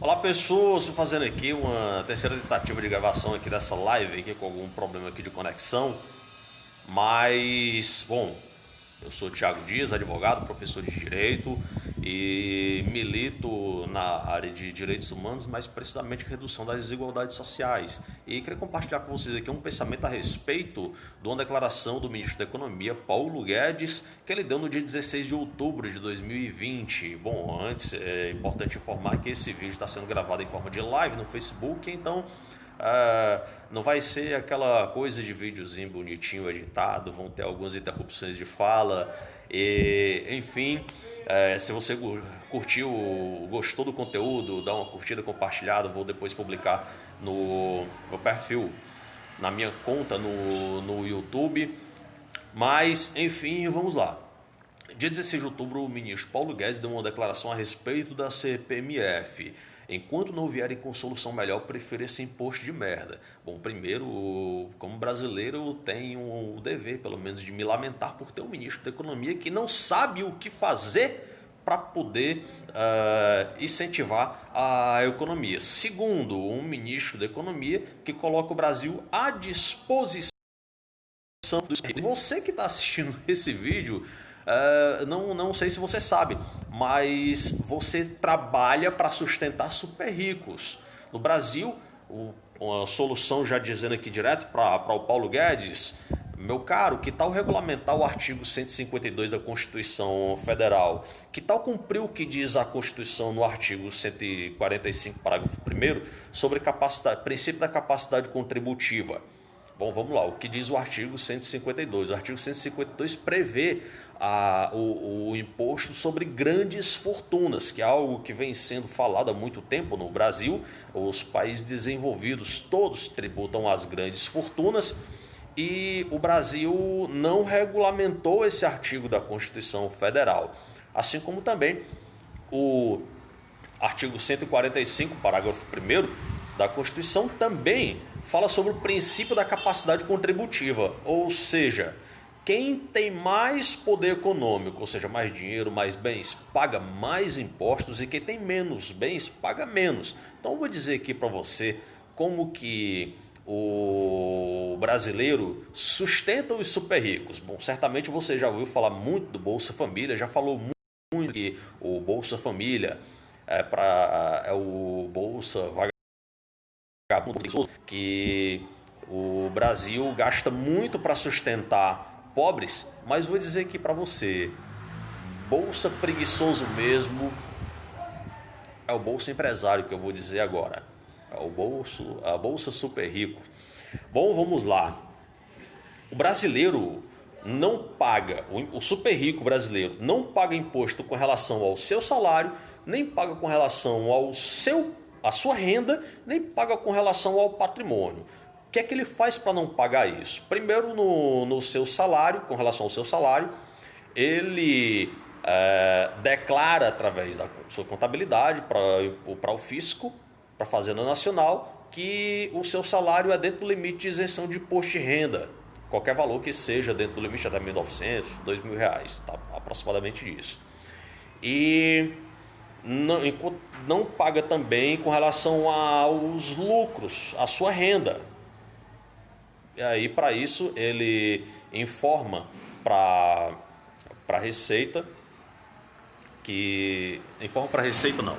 Olá pessoas, estou fazendo aqui uma terceira tentativa de gravação aqui dessa live aqui com algum problema aqui de conexão, mas bom, eu sou Thiago Dias, advogado, professor de Direito e milito na área de Direitos Humanos, mais precisamente redução das desigualdades sociais. E queria compartilhar com vocês aqui um pensamento a respeito de uma declaração do ministro da Economia, Paulo Guedes, que ele deu no dia 16 de outubro de 2020. Bom, antes é importante informar que esse vídeo está sendo gravado em forma de live no Facebook, então não vai ser aquela coisa de videozinho bonitinho editado, vão ter algumas interrupções de fala, enfim, se você curtiu, gostou do conteúdo, dá uma curtida, compartilhada, vou depois publicar no meu perfil, na minha conta no YouTube, mas enfim, vamos lá. Dia 16 de outubro, o ministro Paulo Guedes deu uma declaração a respeito da CPMF. Enquanto não vierem com solução melhor, prefiro esse imposto de merda. Bom, primeiro, como brasileiro, eu tenho o dever, pelo menos, de me lamentar por ter um ministro da Economia que não sabe o que fazer para poder incentivar a economia. Segundo, um ministro da Economia que coloca o Brasil à disposição dos ricos. Você que está assistindo esse vídeo, não sei se você sabe, mas você trabalha para sustentar super ricos. No Brasil, uma solução, já dizendo aqui direto para o Paulo Guedes, meu caro, que tal regulamentar o artigo 152 da Constituição Federal? Que tal cumprir o que diz a Constituição no artigo 145, parágrafo 1º, sobre princípio da capacidade contributiva? Bom, vamos lá. O que diz o artigo 152? O artigo 152 prevê o imposto sobre grandes fortunas, que é algo que vem sendo falado há muito tempo no Brasil. Os países desenvolvidos todos tributam as grandes fortunas e o Brasil não regulamentou esse artigo da Constituição Federal. Assim como também o artigo 145, parágrafo 1º da Constituição também fala sobre o princípio da capacidade contributiva, ou seja, quem tem mais poder econômico, ou seja, mais dinheiro, mais bens, paga mais impostos, e quem tem menos bens paga menos. Então eu vou dizer aqui para você como que o brasileiro sustenta os super ricos. Bom, certamente você já ouviu falar muito do Bolsa Família, já falou muito que o Bolsa Família é o Bolsa Vagabundo, que o Brasil gasta muito para sustentar pobres, mas vou dizer aqui para você, bolsa preguiçoso mesmo é o Bolsa Empresário, que eu vou dizer agora, é a Bolsa Super Rico. Bom, vamos lá. O brasileiro não paga, o super rico brasileiro não paga imposto com relação ao seu salário, nem paga com relação a sua renda, nem paga com relação ao patrimônio. O que é que ele faz para não pagar isso? Primeiro, no seu salário, com relação ao seu salário, ele declara através da sua contabilidade para o fisco, para a Fazenda Nacional, que o seu salário é dentro do limite de isenção de imposto de renda. Qualquer valor que seja dentro do limite, até R$1.900, R$2.000, tá? Aproximadamente isso. E não paga também com relação aos lucros, a sua renda. E aí, para isso, ele informa para a Receita não.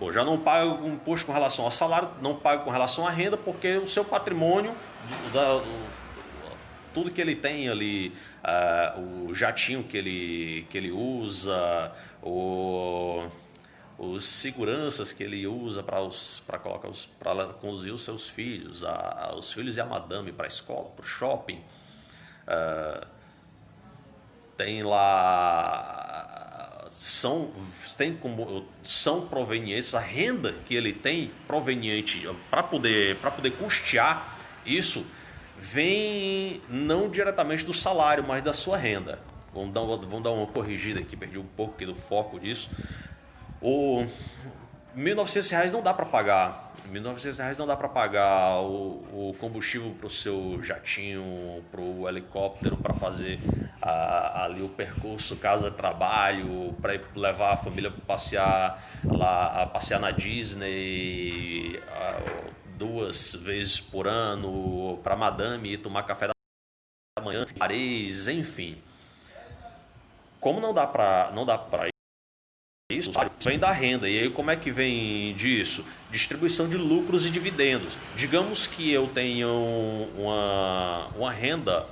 Bom, já não paga um imposto com relação ao salário, não paga com relação à renda, porque o seu patrimônio, tudo que ele tem ali, o jatinho que ele usa, os seguranças que ele usa para conduzir os seus filhos, os filhos e a madame para a escola, para o shopping, tem lá, são provenientes, a renda que ele tem proveniente para poder custear isso, vem não diretamente do salário, mas da sua renda. Vamos dar uma corrigida aqui, perdi um pouco aqui do foco disso. R$ 1.900 não dá para pagar. R$ 1.900 não dá para pagar o combustível para o seu jatinho, para o helicóptero, para fazer ali o percurso casa-trabalho, para levar a família para passear lá, a passear na Disney 2 vezes por ano, para Madame ir tomar café da manhã em Paris, enfim. Como não dá para isso vem da renda. E aí como é que vem disso? Distribuição de lucros e dividendos. Digamos que eu tenha uma renda,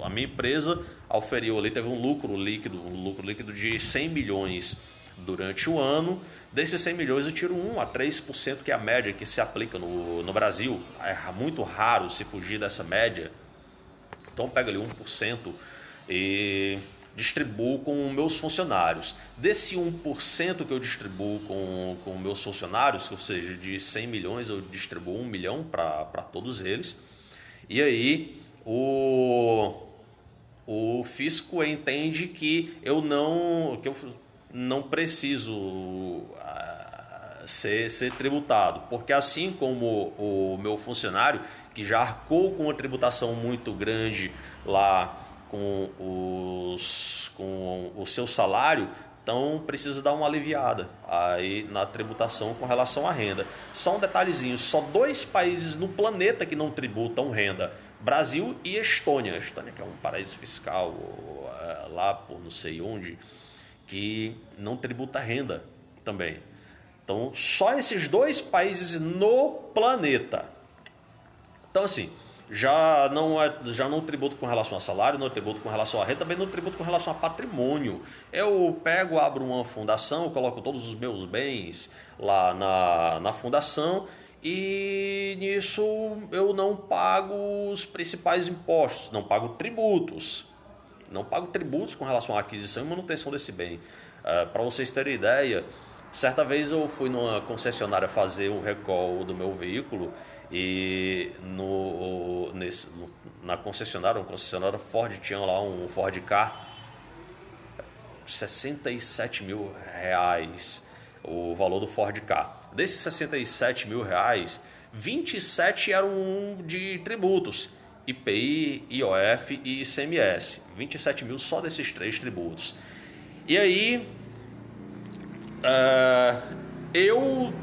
a minha empresa auferiu ali, teve um lucro líquido de 100 milhões durante o ano. Desses 100 milhões eu tiro 1 a 3%, que é a média que se aplica no Brasil. É muito raro se fugir dessa média. Então pega ali 1% e distribuo com meus funcionários. Desse 1% que eu distribuo com meus funcionários, ou seja, de 100 milhões eu distribuo 1 milhão para todos eles. E aí o fisco entende que eu não preciso ser tributado, porque assim como o meu funcionário, que já arcou com uma tributação muito grande lá com o seu salário, então precisa dar uma aliviada aí na tributação com relação à renda. Só um detalhezinho, só 2 países no planeta que não tributam renda: Brasil e Estônia. Estônia, que é um paraíso fiscal lá por não sei onde, que não tributa renda também. Então, só esses 2 países no planeta. Então, assim, já não tributo com relação a salário, não tributo com relação a renda, também não tributo com relação a patrimônio. Eu pego, abro uma fundação, coloco todos os meus bens lá na fundação e nisso eu não pago os principais impostos, não pago tributos. Não pago tributos com relação à aquisição e manutenção desse bem. Para vocês terem ideia, certa vez eu fui numa concessionária fazer um recall do meu veículo e na concessionária, Ford, tinha lá um Ford Ka, R$ 67 mil o valor do Ford Ka. Desses R$ 67 mil, 27 eram de tributos: IPI, IOF e ICMS. 27 mil só desses 3 tributos. E aí, eu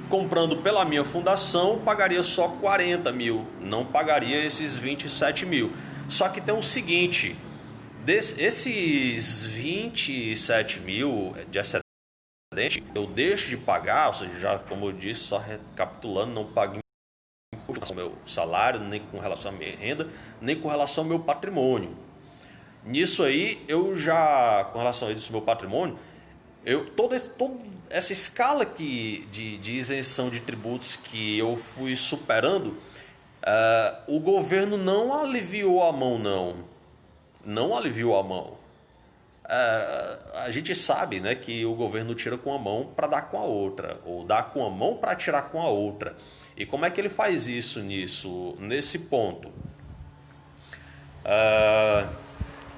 comprando pela minha fundação pagaria só 40 mil, não pagaria esses 27 mil. Só que tem o seguinte: esses 27 mil de excedente eu deixo de pagar, ou seja, já, como eu disse, só recapitulando, não pago imposto com o meu salário, nem com relação à minha renda, nem com relação ao meu patrimônio. Nisso aí, com relação a isso, meu patrimônio, toda essa escala de isenção de tributos que eu fui superando, o governo não aliviou a mão, não aliviou a mão. A gente sabe, né, que o governo tira com a mão para dar com a outra, ou dá com a mão para tirar com a outra. E como é que ele faz isso nesse ponto?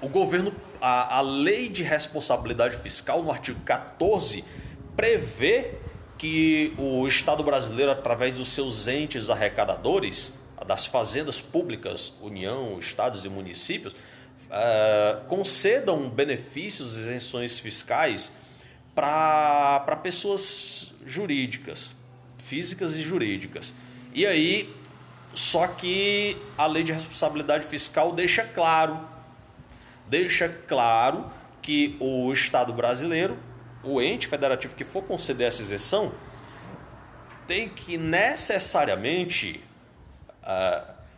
O governo, a lei de responsabilidade fiscal, no artigo 14, prevê que o Estado brasileiro, através dos seus entes arrecadadores, das fazendas públicas, União, Estados e municípios, concedam benefícios e isenções fiscais para pessoas jurídicas, físicas e jurídicas. E aí, só que a lei de responsabilidade fiscal deixa claro que o Estado brasileiro, o ente federativo que for conceder essa isenção, tem que necessariamente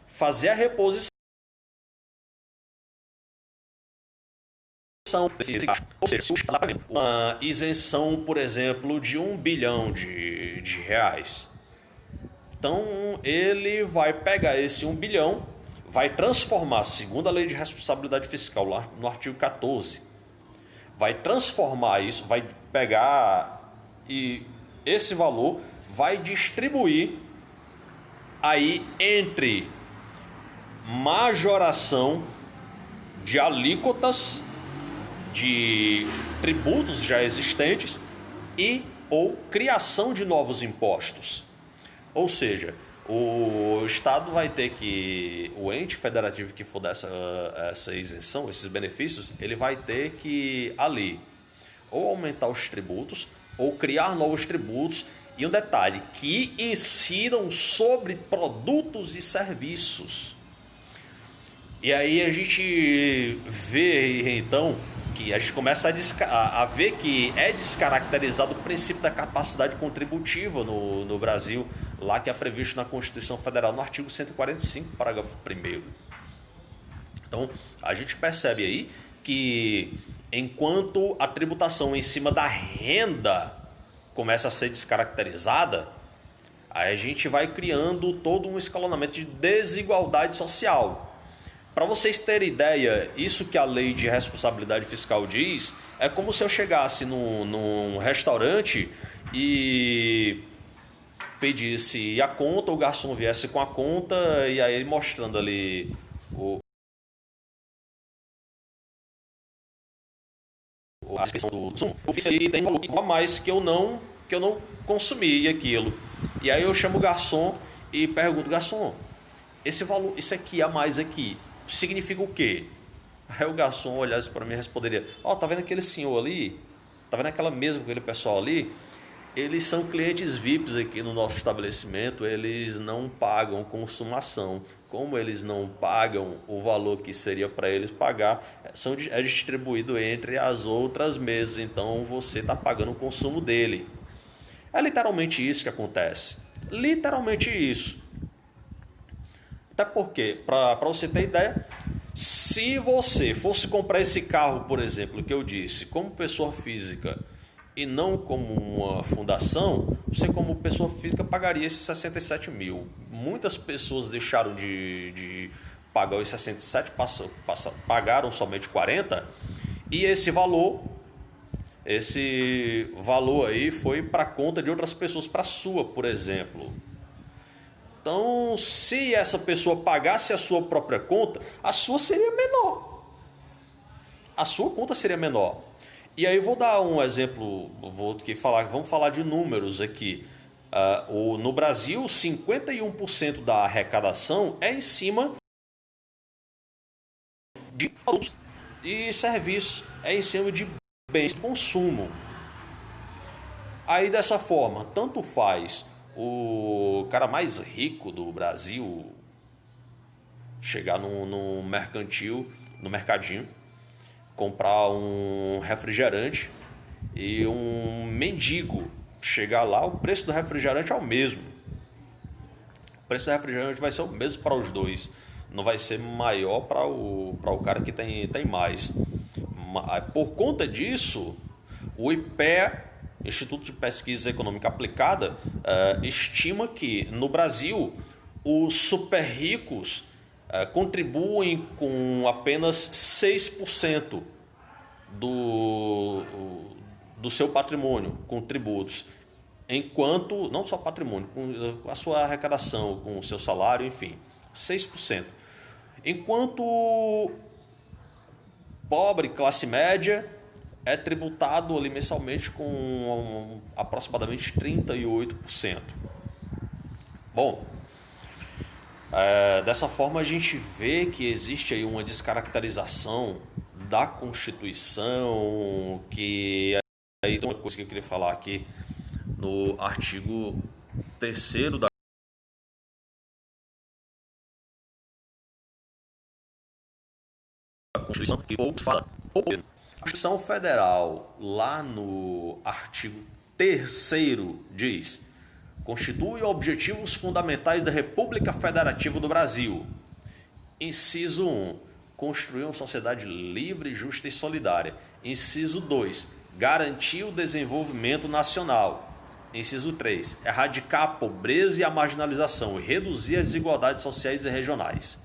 fazer a reposição. Ou seja, se o Estado está uma isenção, por exemplo, de R$ 1 bilhão de reais, então ele vai pegar esse 1 bilhão, vai transformar, segundo a lei de responsabilidade fiscal, lá no artigo 14, vai transformar isso, vai pegar e esse valor vai distribuir aí entre majoração de alíquotas de tributos já existentes e ou criação de novos impostos. Ou seja, o Estado vai ter que, o ente federativo que for dar essa isenção, esses benefícios, ele vai ter que ali ou aumentar os tributos ou criar novos tributos. E um detalhe, que incidam sobre produtos e serviços. E aí a gente vê, então, que a gente começa a ver que é descaracterizado o princípio da capacidade contributiva no Brasil, lá que é previsto na Constituição Federal, no artigo 145, parágrafo 1º. Então, a gente percebe aí que enquanto a tributação em cima da renda começa a ser descaracterizada, aí a gente vai criando todo um escalonamento de desigualdade social. Para vocês terem ideia, isso que a lei de responsabilidade fiscal diz, é como se eu chegasse num restaurante e pedisse a conta, o garçom viesse com a conta e aí mostrando ali a descrição do sumo. Eu fiz aí, tem um valor a mais que eu não consumi aquilo. E aí eu chamo o garçom e pergunto, garçom, esse valor, isso aqui a mais aqui, significa o quê? Aí o garçom olhasse para mim e responderia, tá vendo aquele senhor ali? Tá vendo aquela mesa com aquele pessoal ali? Eles são clientes VIPs aqui no nosso estabelecimento, eles não pagam consumação. Como eles não pagam o valor que seria para eles pagar, é distribuído entre as outras mesas, então você está pagando o consumo dele. É literalmente isso que acontece. Literalmente isso. Até porque, para você ter ideia, se você fosse comprar esse carro, por exemplo, que eu disse, como pessoa física e não como uma fundação, você como pessoa física pagaria esses 67 mil. Muitas pessoas deixaram de pagar os 67, pagaram somente 40, e esse valor aí foi para a conta de outras pessoas, para a sua, por exemplo. Então, se essa pessoa pagasse a sua própria conta, a sua seria menor. A sua conta seria menor. E aí vou dar um exemplo, vamos falar de números aqui. No Brasil, 51% da arrecadação é em cima de produtos e serviços, é em cima de bens de consumo. Aí dessa forma, tanto faz o cara mais rico do Brasil chegar no mercadinho, comprar um refrigerante e um mendigo chegar lá, o preço do refrigerante é o mesmo. O preço do refrigerante vai ser o mesmo para os dois. Não vai ser maior para o cara que tem mais. Por conta disso, o IPEA, Instituto de Pesquisa Econômica Aplicada, estima que no Brasil os super ricos contribuem com apenas 6% do seu patrimônio com tributos, enquanto, não só patrimônio, com a sua arrecadação, com o seu salário, enfim, 6%. Enquanto pobre, classe média, é tributado ali mensalmente com aproximadamente 38%. Bom, dessa forma a gente vê que existe aí uma descaracterização da Constituição, que aí tem uma coisa que eu queria falar aqui no artigo 3º da Constituição, que poucos falam. A Constituição Federal, lá no artigo 3º, diz: constitui objetivos fundamentais da República Federativa do Brasil. Inciso 1. Construir uma sociedade livre, justa e solidária. Inciso 2. Garantir o desenvolvimento nacional. Inciso 3. Erradicar a pobreza e a marginalização e reduzir as desigualdades sociais e regionais.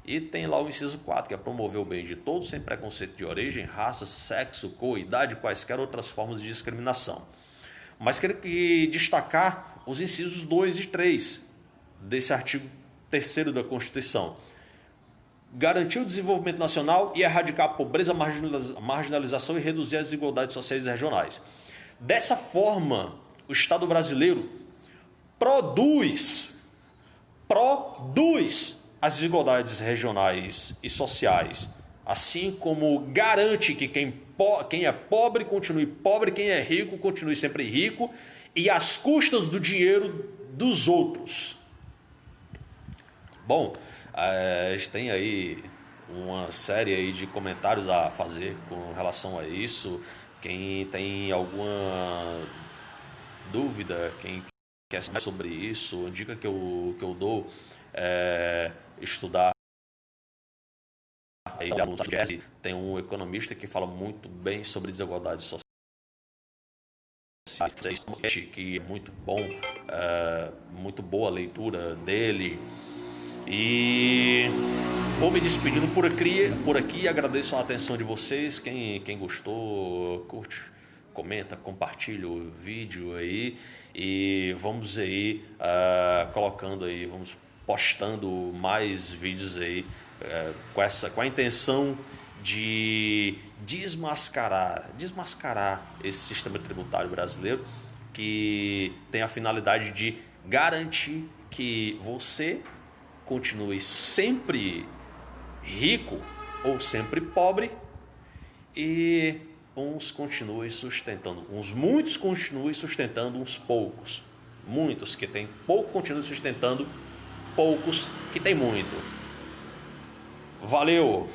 E tem lá o inciso 4, que é promover o bem de todos sem preconceito de origem, raça, sexo, cor, idade e quaisquer outras formas de discriminação. Mas quero destacar os incisos 2 e 3 desse artigo 3º da Constituição. Garantir o desenvolvimento nacional e erradicar a pobreza, marginalização e reduzir as desigualdades sociais e regionais. Dessa forma, o Estado brasileiro produz as desigualdades regionais e sociais, assim como garante que quem é pobre continue pobre, quem é rico continue sempre rico, e às custas do dinheiro dos outros. Bom, a gente tem aí uma série aí de comentários a fazer com relação a isso. Quem tem alguma dúvida, quem quer saber sobre isso, a dica que eu dou é estudar. Aí, no podcast, tem um economista que fala muito bem sobre desigualdades sociais, que é muito bom, muito boa a leitura dele. E vou me despedindo por aqui, agradeço a atenção de vocês. Quem gostou, curte, comenta, compartilha o vídeo aí. E vamos aí colocando aí, vamos postando mais vídeos aí com a intenção de desmascarar esse sistema tributário brasileiro, que tem a finalidade de garantir que você continue sempre rico ou sempre pobre, e muitos continuem sustentando uns poucos. Muitos que têm pouco continuem sustentando poucos que têm muito. Valeu!